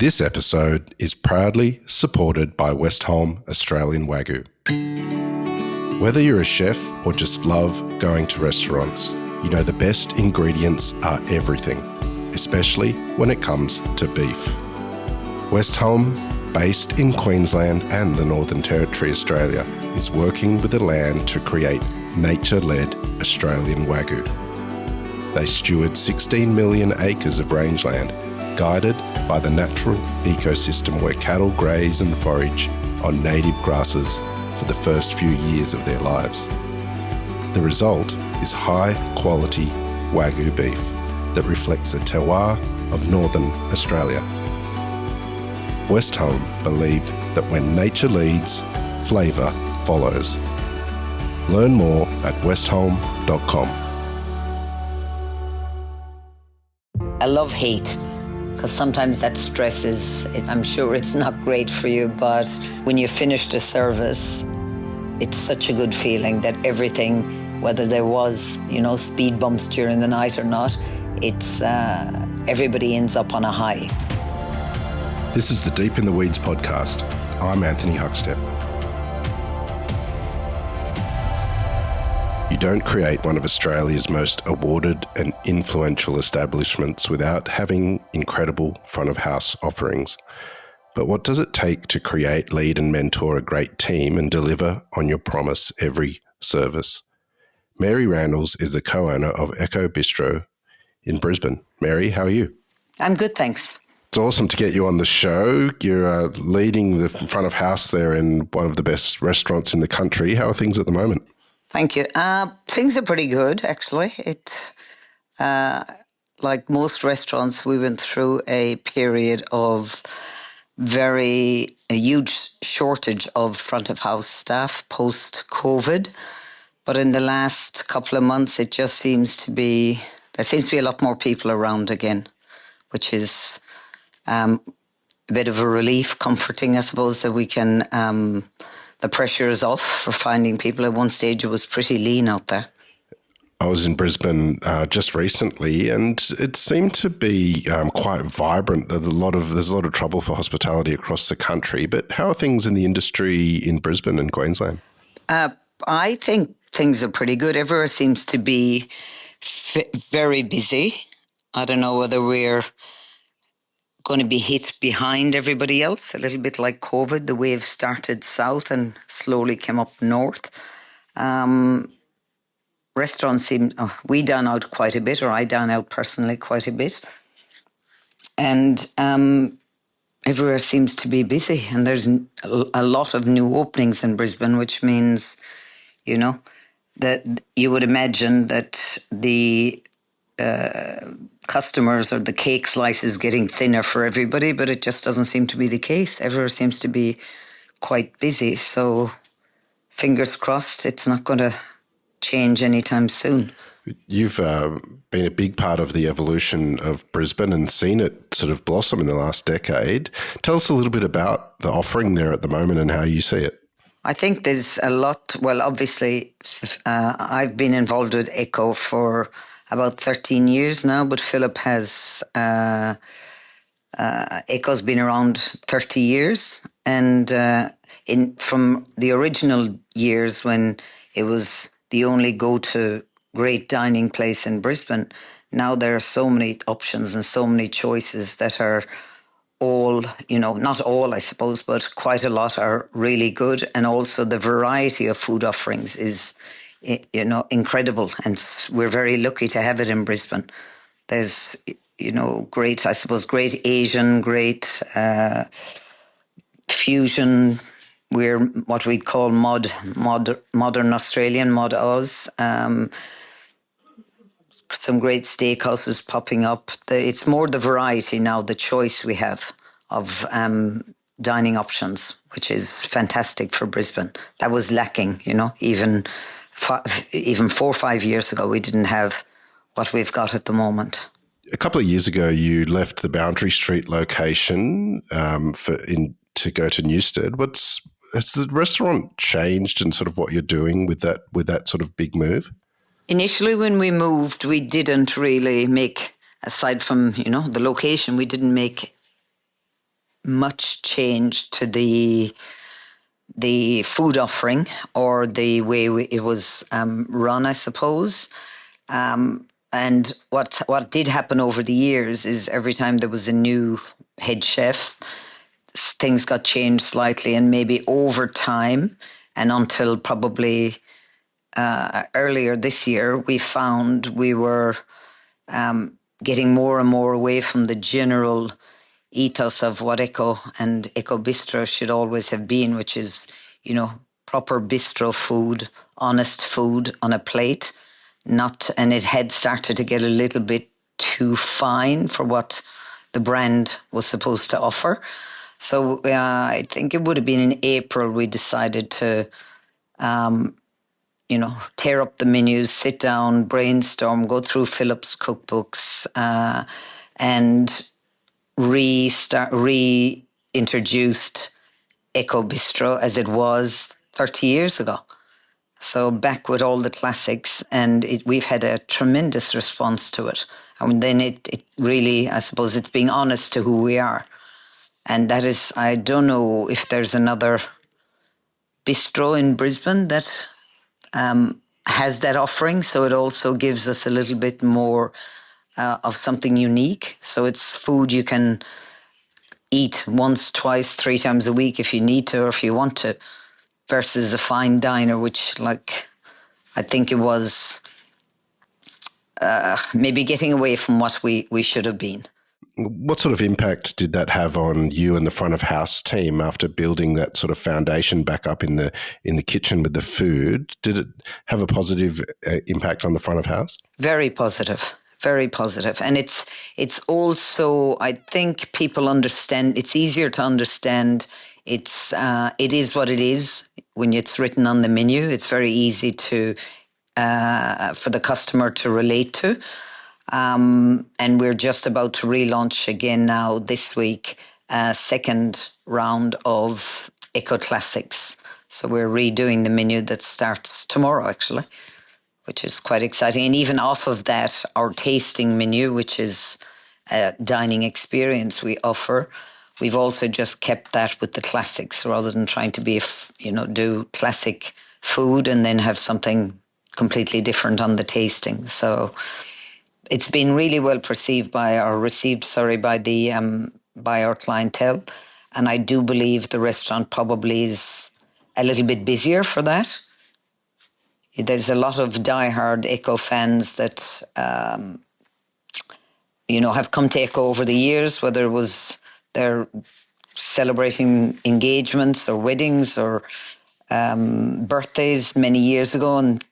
This episode is proudly supported by Westholme Australian Wagyu. Whether you're a chef or just love going to restaurants, you know the best ingredients are everything, especially when it comes to beef. Westholme, based in Queensland and the Northern Territory, Australia, is working with the land to create nature-led Australian Wagyu. They steward 16 million acres of rangeland, guided by the natural ecosystem where cattle graze and forage on native grasses for the first few years of their lives. The result is high-quality Wagyu beef that reflects the terroir of Northern Australia. Westholme believe that when nature leads, flavour follows. Learn more at westholme.com. I love hate because sometimes that stresses. I'm sure it's not great for you, but when you finish the service, it's such a good feeling that everything, whether there was, speed bumps during the night or not, it's everybody ends up on a high. This is the Deep in the Weeds podcast. I'm Anthony Huckstep. You don't create one of Australia's most awarded and influential establishments without having incredible front-of-house offerings. But what does it take to create, lead and mentor a great team and deliver on your promise every service? Mary Randles is the co-owner of Echo Bistro in Brisbane. Mary, how are you? I'm good, thanks. It's awesome to get you on the show. You're leading the front of house there in one of the best restaurants in the country. How are things at the moment? Thank you. Things are pretty good, actually. Like most restaurants, we went through a period of a huge shortage of front of house staff post-COVID. But in the last couple of months, there seems to be a lot more people around again, which is a bit of a relief, comforting, I suppose, that we can, the pressure is off for finding people. At one stage, it was pretty lean out there. I was in Brisbane just recently, and it seemed to be quite vibrant. There's a lot of trouble for hospitality across the country. But how are things in the industry in Brisbane and Queensland? I think things are pretty good. Everywhere seems to be very busy. I don't know whether we're going to be hit behind everybody else, a little bit like COVID. The wave started south and slowly came up north. Restaurants we dine out quite a bit, or I dine out personally quite a bit. And everywhere seems to be busy. And there's a lot of new openings in Brisbane, which means, that you would imagine that the customers or the cake slice is getting thinner for everybody, but it just doesn't seem to be the case. Everywhere seems to be quite busy. So fingers crossed it's not going to change anytime soon. You've been a big part of the evolution of Brisbane and seen it sort of blossom in the last decade. Tell us a little bit about the offering there at the moment and how you see it. I think there's a lot. Well, obviously, I've been involved with Echo for about 13 years now, but Philip has, Echo's been around 30 years. And from the original years when it was the only go-to great dining place in Brisbane, now there are so many options and so many choices that are all, not all, I suppose, but quite a lot are really good. And also the variety of food offerings is, incredible. And we're very lucky to have it in Brisbane. There's, great Asian, great fusion. We're what we call modern Australian, Mod Oz. Some great steakhouses popping up. It's more the variety now, the choice we have of dining options, which is fantastic for Brisbane. That was lacking, even 4 or 5 years ago, we didn't have what we've got at the moment. A couple of years ago, you left the Boundary Street location to go to Newstead. Has the restaurant changed and sort of what you're doing with that sort of big move? Initially, when we moved, we didn't really make, aside from, the location, we didn't make much change to the food offering or the way it was run, I suppose. And what did happen over the years is every time there was a new head chef, things got changed slightly, and maybe over time and until probably earlier this year, we found we were getting more and more away from the general ethos of what Eco and Eco Bistro should always have been, which is, proper bistro food, honest food on a plate. And it had started to get a little bit too fine for what the brand was supposed to offer. So I think it would have been in April we decided to tear up the menus, sit down, brainstorm, go through Philip's cookbooks, and reintroduced Eco Bistro as it was 30 years ago. So back with all the classics, and we've had a tremendous response to it. I mean, then it really, I suppose, it's being honest to who we are. And that is, I don't know if there's another bistro in Brisbane that has that offering. So it also gives us a little bit more of something unique. So it's food you can eat once, twice, 3 times a week if you need to or if you want to, versus a fine diner, which, like, I think it was maybe getting away from what we should have been. What sort of impact did that have on you and the front of house team after building that sort of foundation back up in the kitchen with the food? Did it have a positive impact on the front of house? Very positive. Very positive. And it's also, I think people understand, it's easier to understand. It is what it is when it's written on the menu. It's very easy for the customer to relate to. And we're just about to relaunch again now this week, second round of Eco Classics. So we're redoing the menu that starts tomorrow, actually, which is quite exciting. And even off of that, our tasting menu, which is a dining experience we offer, we've also just kept that with the classics rather than trying to do classic food and then have something completely different on the tasting. So it's been really well received by our clientele, and I do believe the restaurant probably is a little bit busier for that. There's a lot of diehard Eco fans that have come to Eco over the years, whether it was they're celebrating engagements or weddings or birthdays many years ago, and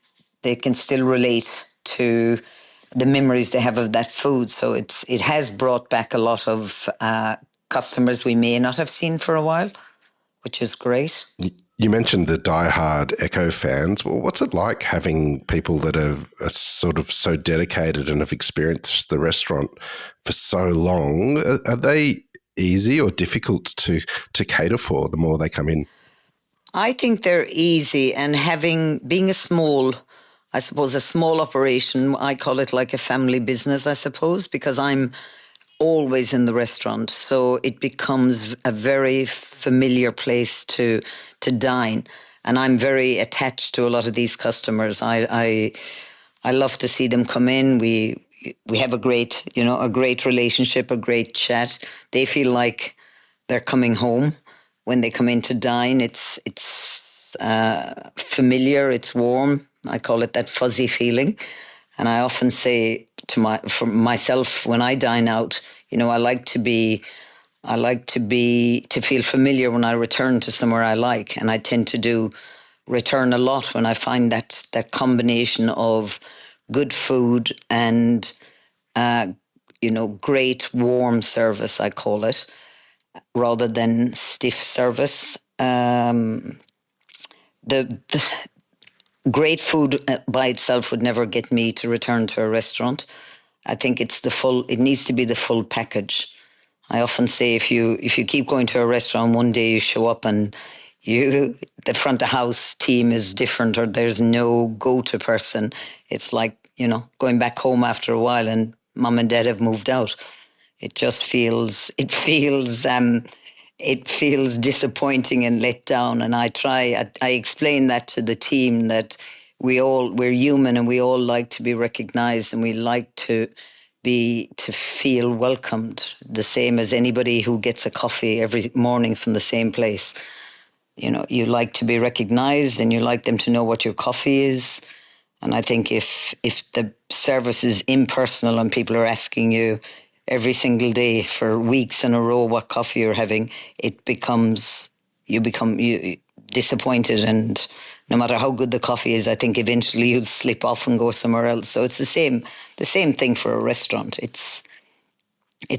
they can still relate to the memories they have of that food. So it has brought back a lot of customers we may not have seen for a while, which is great. You mentioned the diehard Eco fans. Well, what's it like having people that are sort of so dedicated and have experienced the restaurant for so long? Are they easy or difficult to cater for the more they come in? I think they're easy, and being a small operation, I call it like a family business, I suppose, because I'm always in the restaurant. So it becomes a very familiar place to dine. And I'm very attached to a lot of these customers. I love to see them come in. We have a great relationship, a great chat. They feel like they're coming home when they come in to dine. It's familiar, it's warm. I call it that fuzzy feeling. And I often say for myself when I dine out, I like to feel familiar when I return to somewhere I like, and I tend to return a lot when I find that combination of good food and great warm service, I call it, rather than stiff service. The great food by itself would never get me to return to a restaurant. I think it needs to be the full package. I often say if you keep going to a restaurant, one day you show up and the front of house team is different, or there's no go-to person. It's like, going back home after a while and mom and dad have moved out. It just feels it feels disappointing and let down. And I explain that to the team, that we're human and we all like to be recognized and we like to feel welcomed, the same as anybody who gets a coffee every morning from the same place. You know, you like to be recognized and you like them to know what your coffee is. And I think if the service is impersonal and people are asking you every single day for weeks in a row what coffee you're having, you become disappointed. And no matter how good the coffee is, I think eventually you'll slip off and go somewhere else. So it's the same thing for a restaurant. It's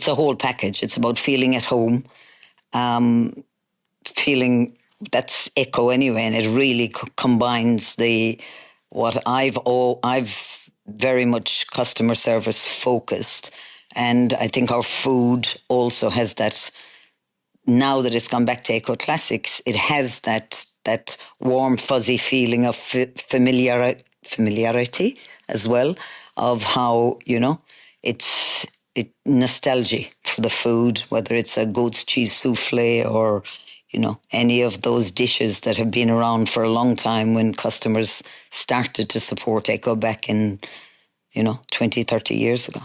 a whole package. It's about feeling at home, feeling that's echo anyway, and it really combines I've very much customer service focused, and I think our food also has that. Now that it's gone back to Eco Classics, it has that warm, fuzzy feeling of familiarity as well, of how, it's nostalgia for the food, whether it's a goat's cheese souffle or, any of those dishes that have been around for a long time when customers started to support Eco back in, 20, 30 years ago.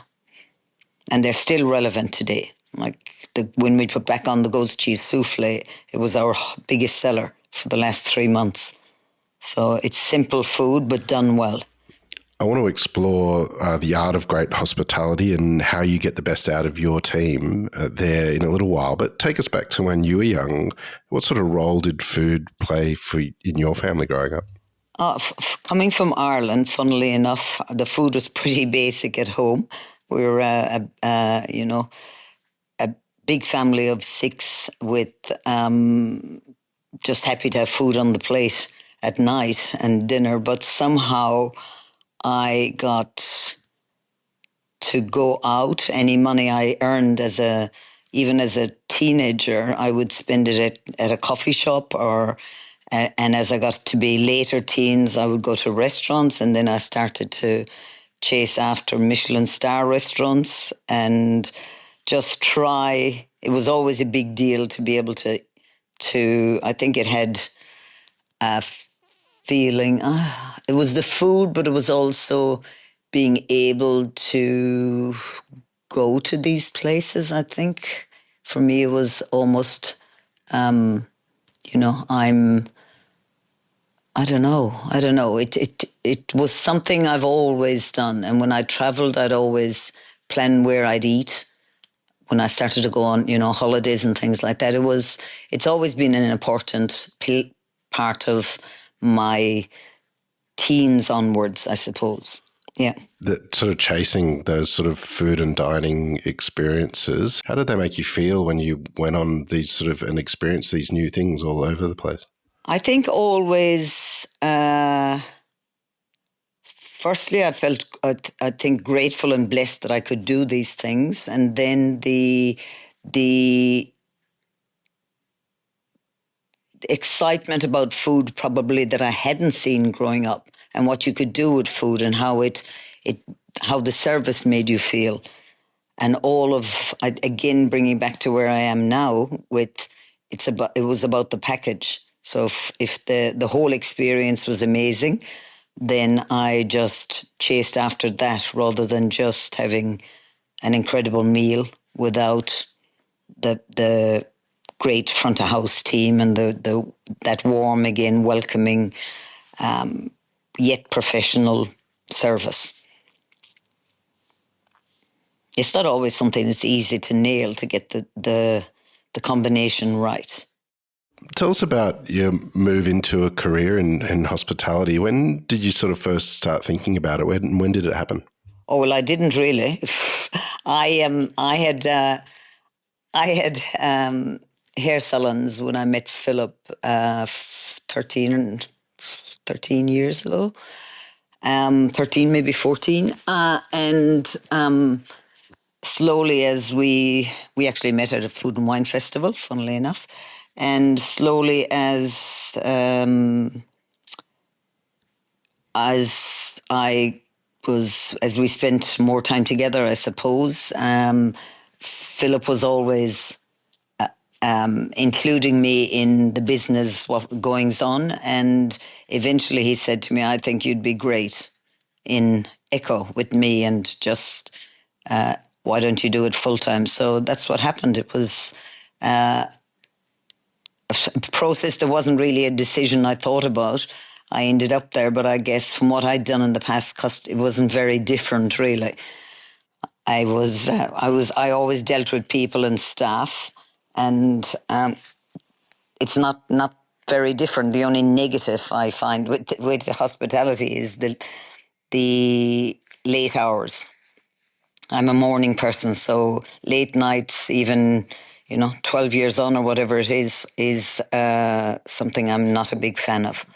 And they're still relevant today. Like when we put back on the goat's cheese souffle, it was our biggest seller for the last 3 months. So it's simple food, but done well. I want to explore the art of great hospitality and how you get the best out of your team there in a little while. But take us back to when you were young. What sort of role did food play in your family growing up? Coming from Ireland, funnily enough, the food was pretty basic at home. We were, a big family of 6 with just happy to have food on the plate at night and dinner. But somehow I got to go out. Any money I earned even as a teenager, I would spend it at a coffee shop and as I got to be later teens, I would go to restaurants, and then I started to chase after Michelin star restaurants and just try. It was always a big deal to be able to I think it had a feeling, it was the food, but it was also being able to go to these places. I think for me it was almost, I don't know. It was something I've always done. And when I traveled, I'd always plan where I'd eat. When I started to go on, holidays and things like that, it's always been an important part of my teens onwards, I suppose. Yeah. That sort of chasing those sort of food and dining experiences, how did they make you feel when you went on these sort of and experienced these new things all over the place? I think always, firstly, I felt, I think, grateful and blessed that I could do these things. And then the excitement about food probably that I hadn't seen growing up, and what you could do with food and how how the service made you feel. And all of, again, bringing back to where I am now with, it was about the package. So if the whole experience was amazing, then I just chased after that rather than just having an incredible meal without the great front of house team and that warm, again, welcoming, yet professional service. It's not always something that's easy to nail, to get the combination right. Tell us about your move into a career in hospitality. When did you sort of first start thinking about it? When did it happen? Oh, well, I didn't really. I had hair salons when I met Philip 13 years ago. 13, maybe 14. And slowly, as we actually met at a food and wine festival, funnily enough, and slowly as we spent more time together, I suppose, Philip was always including me in the business what goings on. And eventually he said to me, I think you'd be great in Echo with me, and just why don't you do it full time? So that's what happened. It was a process. There wasn't really a decision I thought about. I ended up there, but I guess from what I'd done in the past, it wasn't very different, really. I always dealt with people and staff, and it's not very different. The only negative I find with the hospitality is the late hours. I'm a morning person, so late nights, even 12 years on or whatever it is something I'm not a big fan of.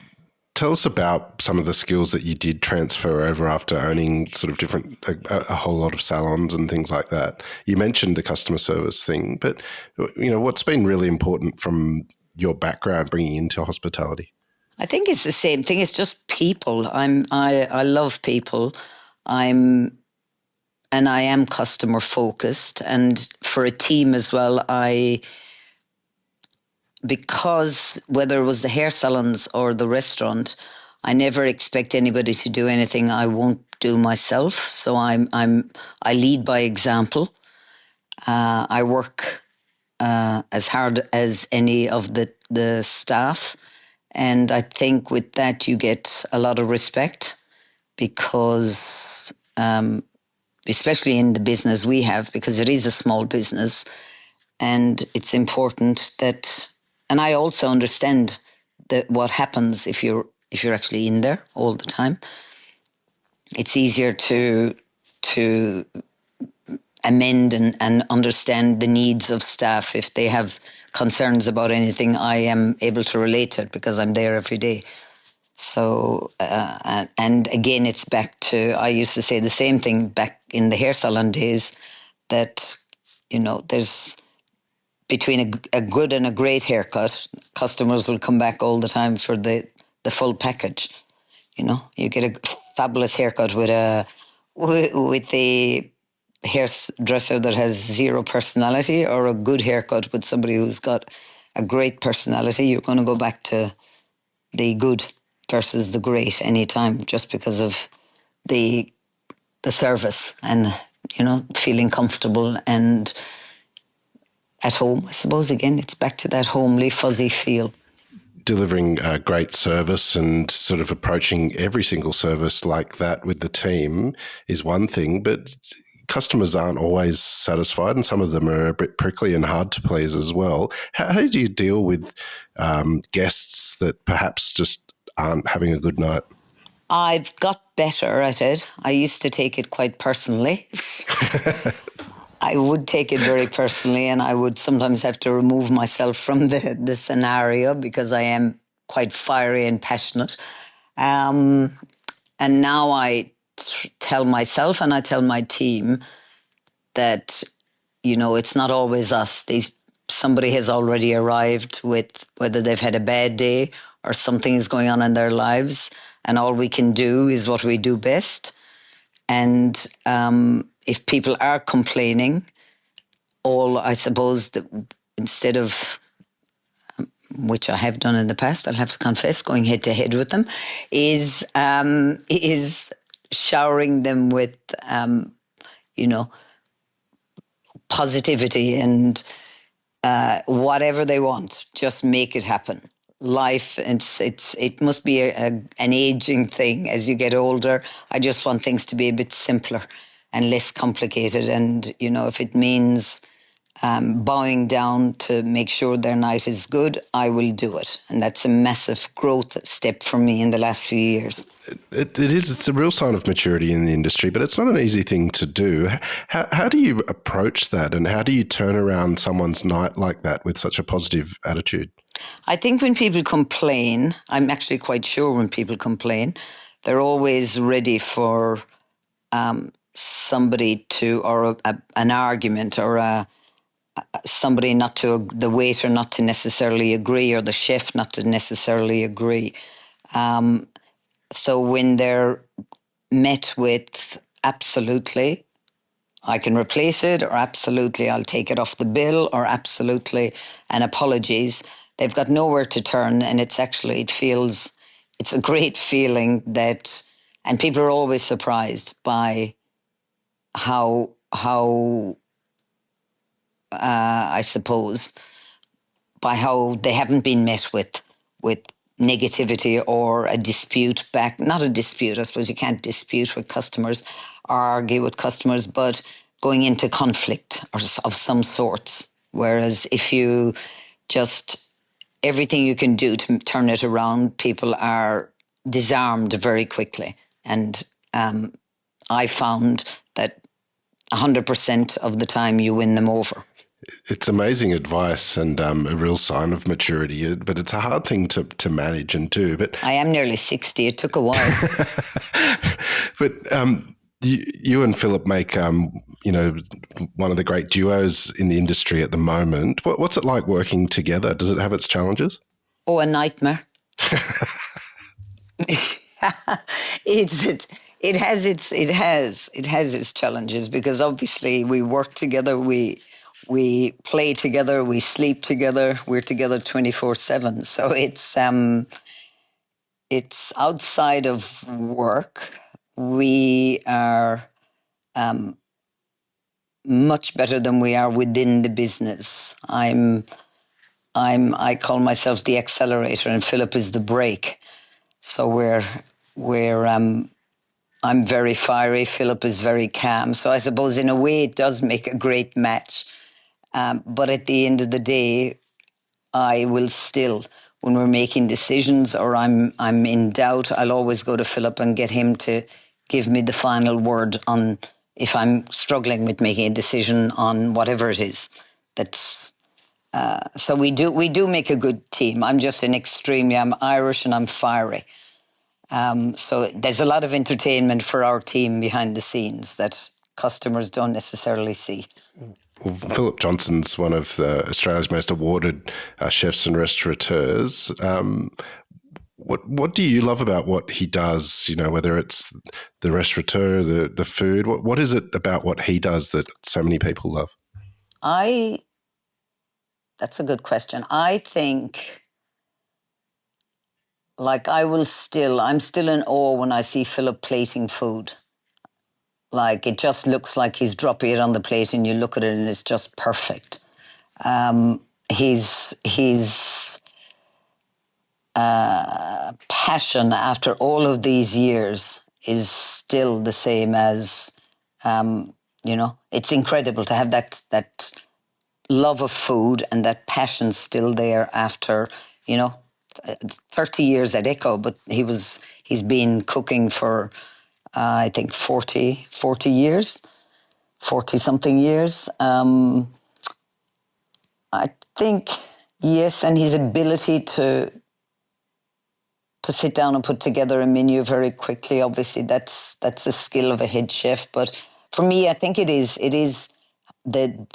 Tell us about some of the skills that you did transfer over after owning sort of a whole lot of salons and things like that. You mentioned the customer service thing, but what's been really important from your background bringing into hospitality? I think it's the same thing. It's just people. I love people. I am customer focused, and for a team as well. Because whether it was the hair salons or the restaurant, I never expect anybody to do anything I won't do myself. So I lead by example. I work as hard as any of the staff, and I think with that you get a lot of respect, because especially in the business we have, because it is a small business, and it's important that. And I also understand that what happens if you're actually in there all the time. It's easier to amend and understand the needs of staff. If they have concerns about anything, I am able to relate to it because I'm there every day. So, and again, it's back to, I used to say the same thing back in the hair salon days, that, there's between a good and a great haircut, customers will come back all the time for the full package. You get a fabulous haircut with a hairdresser that has zero personality, or a good haircut with somebody who's got a great personality. You're going to go back to the good versus the great anytime, just because of the service and feeling comfortable and at home. I suppose again it's back to that homely fuzzy feel. Delivering great service and sort of approaching every single service like that with the team is one thing, but customers aren't always satisfied, and some of them are a bit prickly and hard to please as well. How do you deal with guests that perhaps just aren't having a good night? I've got better at it. I used to take it quite personally. I would take it very personally, and I would sometimes have to remove myself from the scenario, because I am quite fiery and passionate. And now I tell myself and I tell my team that, it's not always us. Somebody has already arrived with, whether they've had a bad day or something is going on in their lives, and all we can do is what we do best. And if people are complaining, I suppose that instead of, which I have done in the past, I'll have to confess, going head to head with them, is showering them with, positivity and whatever they want, just make it happen. Life, it must be an aging thing. As you get older, I just want things to be a bit simpler and less complicated. And if it means bowing down to make sure their night is good, I will do it. And that's a massive growth step for me in the last few years. It is. It's a real sign of maturity in the industry, but it's not an easy thing to do. How do you approach that, and how do you turn around someone's night like that with such a positive attitude? I think when people complain, I'm actually quite sure when people complain, they're always ready for somebody to, or an argument, or somebody the waiter not to necessarily agree, or the chef not to necessarily agree. So when they're met with absolutely, I can replace it, or absolutely I'll take it off the bill, or absolutely, and apologies. They've got nowhere to turn, and it's a great feeling that, and people are always surprised by how I suppose, by how they haven't been met with negativity or a dispute back. Not a dispute, I suppose you can't dispute with customers or argue with customers, but going into conflict of some sorts. Whereas if you just, everything you can do to turn it around, people are disarmed very quickly. And I found that 100% of the time you win them over. It's amazing advice and a real sign of maturity, but it's a hard thing to manage and do. But I am nearly 60. It took a while. but you and Philip make, one of the great duos in the industry at the moment. What's it like working together? Does it have its challenges? Oh, a nightmare. It has its challenges, because obviously we work together, we play together, we sleep together, we're together 24/7. So it's outside of work. We are much better than we are within the business. I call myself the accelerator, and Philip is the brake. So we're I'm very fiery. Philip is very calm. So I suppose in a way it does make a great match. But at the end of the day, I will still, when we're making decisions or I'm in doubt, I'll always go to Philip and get him to give me the final word on if I'm struggling with making a decision on whatever it is. That's so we do make a good team. I'm Irish and I'm fiery. So there's a lot of entertainment for our team behind the scenes that customers don't necessarily see. Well, Philip Johnson's one of Australia's most awarded chefs and restaurateurs. What do you love about what he does? Whether it's the restaurateur, the food. What is it about what he does that so many people love? That's a good question. I think, like, I'm still in awe when I see Philip plating food. Like, it just looks like he's dropping it on the plate and you look at it and it's just perfect. His passion after all of these years is still the same as, it's incredible to have that love of food and that passion still there after, 30 years at Echo, but he's been cooking for, I think 40 years, 40 something years. I think, yes, and his ability to sit down and put together a menu very quickly. Obviously, that's a skill of a head chef. But for me, I think it is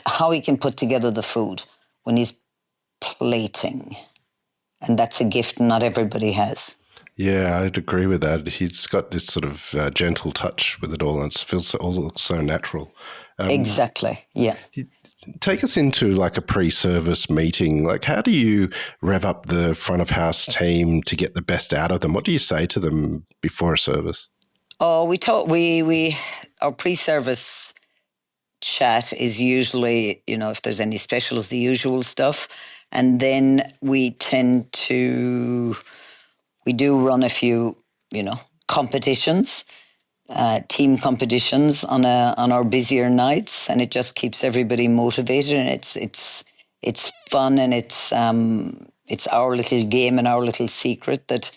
how he can put together the food when he's plating, and that's a gift not everybody has. Yeah, I'd agree with that. He's got this sort of gentle touch with it all, and it feels all so natural. Exactly. Yeah. Take us into like a pre-service meeting. Like, how do you rev up the front of house team to get the best out of them? What do you say to them before a service? Oh, our pre-service chat is usually, if there's any specials, the usual stuff. And then we do run a few, competitions, team competitions on our busier nights, and it just keeps everybody motivated, and it's fun, and it's our little game and our little secret that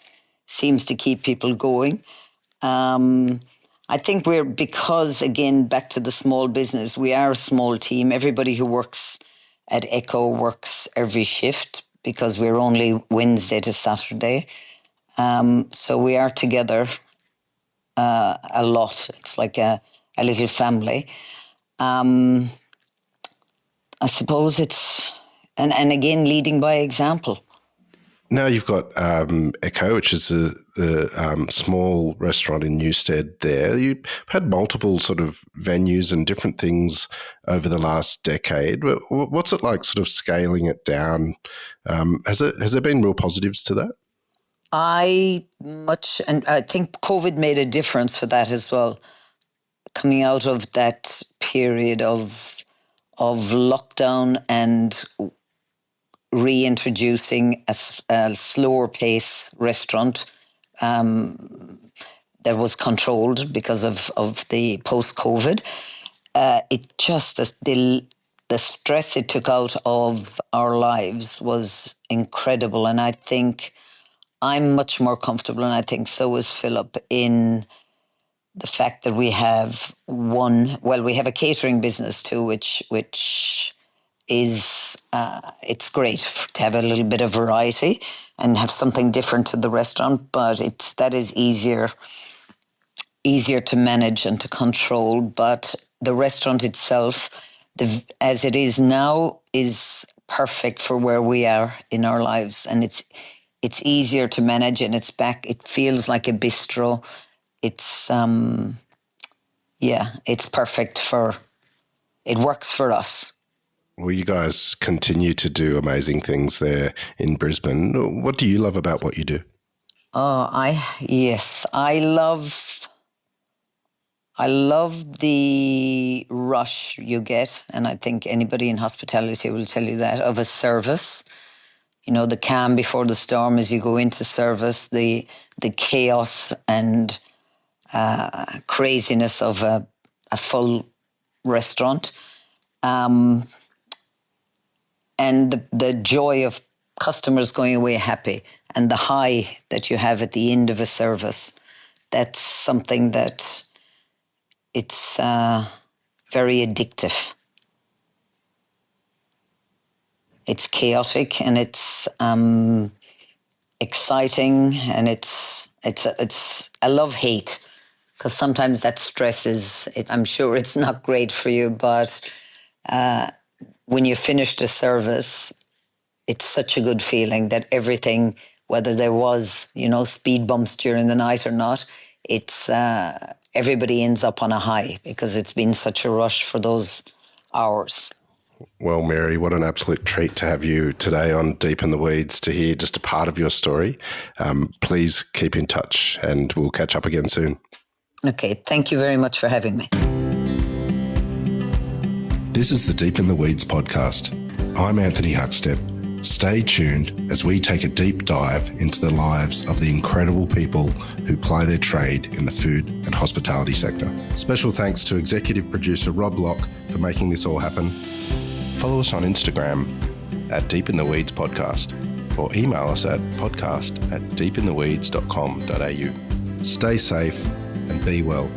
seems to keep people going. I think because again, back to the small business, we are a small team. Everybody who works at Echo works every shift because we're only Wednesday to Saturday. So we are together a lot. It's like a little family. I suppose it's, and again, leading by example. Now you've got Echo, which is a small restaurant in Newstead there. You've had multiple sort of venues and different things over the last decade. What's it like sort of scaling it down? Has there been real positives to that? And I think COVID made a difference for that as well. Coming out of that period of lockdown and reintroducing a slower pace restaurant that was controlled because of the post-COVID. It just, the stress it took out of our lives was incredible. And I think I'm much more comfortable, and I think so is Philip, in the fact that we have we have a catering business too, which is it's great to have a little bit of variety and have something different to the restaurant, but that is easier to manage and to control. But the restaurant itself, as it is now, is perfect for where we are in our lives, and it's easier to manage, and it's back. It feels like a bistro. It's it's perfect it works for us. Well, you guys continue to do amazing things there in Brisbane. What do you love about what you do? I love the rush you get, and I think anybody in hospitality will tell you that, of a service. You know, the calm before the storm as you go into service, the chaos and craziness of a full restaurant, and the joy of customers going away happy, and the high that you have at the end of a service. That's something that it's very addictive. It's chaotic and it's exciting, and it's a love-hate, because sometimes that stresses it. I'm sure it's not great for you, but when you finish the service, it's such a good feeling that everything, whether there was, speed bumps during the night or not, it's everybody ends up on a high because it's been such a rush for those hours. Well, Mary, what an absolute treat to have you today on Deep in the Weeds to hear just a part of your story. Please keep in touch and we'll catch up again soon. Okay, thank you very much for having me. This is the Deep in the Weeds podcast. I'm Anthony Huckstep. Stay tuned as we take a deep dive into the lives of the incredible people who ply their trade in the food and hospitality sector. Special thanks to executive producer Rob Locke for making this all happen. Follow us on Instagram at Deep in the Weeds Podcast, or email us at podcast@deepintheweeds.com.au. Stay safe and be well.